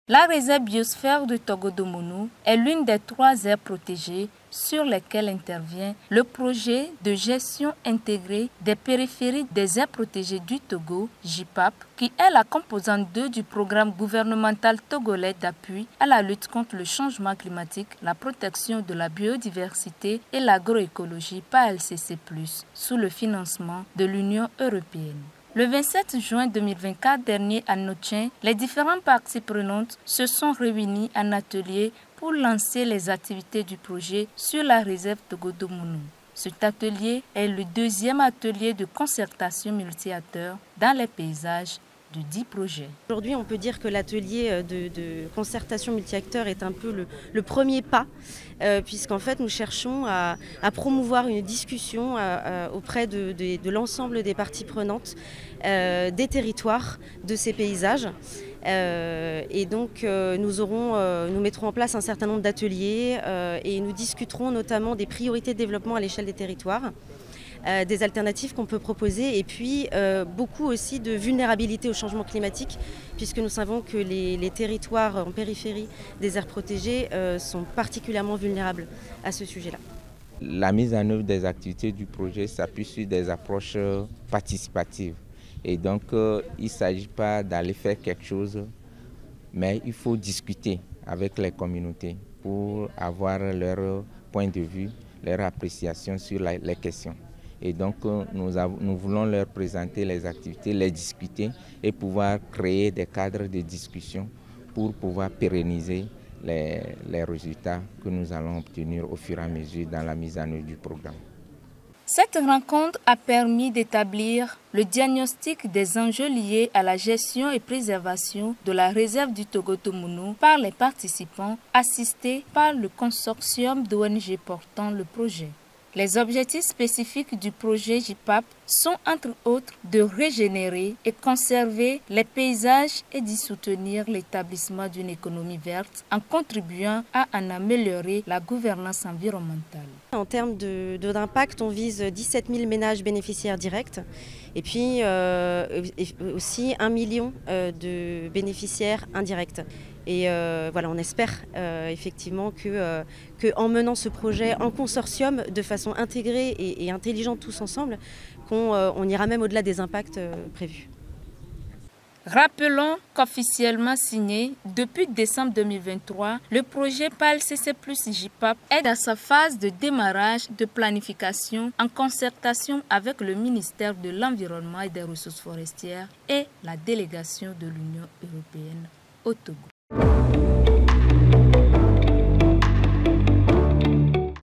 La réserve biosphère de Togodomounou est l'une des 3 aires protégées sur lesquelles intervient le projet de gestion intégrée des périphéries des aires protégées du Togo, JIPAP, qui est la composante 2 du programme gouvernemental togolais d'appui à la lutte contre le changement climatique, la protection de la biodiversité et l'agroécologie par LCC+, sous le financement de l'Union européenne. Le 27 juin 2024 dernier à Notchen, les différentes parties prenantes se sont réunies en atelier pour lancer les activités du projet sur la réserve Togodomounou. Cet atelier est le 2e atelier de concertation multi-acteurs dans les paysages de 10 projets. Aujourd'hui, on peut dire que l'atelier de concertation multi-acteurs est un peu le premier pas, puisqu'en fait, nous cherchons à promouvoir une discussion auprès de l'ensemble des parties prenantes des territoires de ces paysages. Et donc, nous mettrons en place un certain nombre d'ateliers et nous discuterons notamment des priorités de développement à l'échelle des territoires. Des alternatives qu'on peut proposer et puis beaucoup aussi de vulnérabilité au changement climatique puisque nous savons que les territoires en périphérie des aires protégées sont particulièrement vulnérables à ce sujet-là. La mise en œuvre des activités du projet s'appuie sur des approches participatives et donc il ne s'agit pas d'aller faire quelque chose mais il faut discuter avec les communautés pour avoir leur point de vue, leur appréciation sur les questions. Et donc, nous voulons leur présenter les activités, les discuter et pouvoir créer des cadres de discussion pour pouvoir pérenniser les résultats que nous allons obtenir au fur et à mesure dans la mise en œuvre du programme. Cette rencontre a permis d'établir le diagnostic des enjeux liés à la gestion et préservation de la réserve du Togodomounou par les participants assistés par le consortium d'ONG portant le projet. Les objectifs spécifiques du projet JIPAP sont entre autres de régénérer et conserver les paysages et d'y soutenir l'établissement d'une économie verte en contribuant à en améliorer la gouvernance environnementale. En termes d'impact, on vise 17 000 ménages bénéficiaires directs et puis aussi 1 million de bénéficiaires indirects. Et voilà, on espère effectivement qu'en menant ce projet en consortium de façon intégrée et intelligente tous ensemble, qu'on ira même au-delà des impacts prévus. Rappelons qu'officiellement signé, depuis décembre 2023, le projet PALCC+ JIPAP est dans sa phase de démarrage de planification en concertation avec le ministère de l'Environnement et des Ressources forestières et la délégation de l'Union européenne au Togo.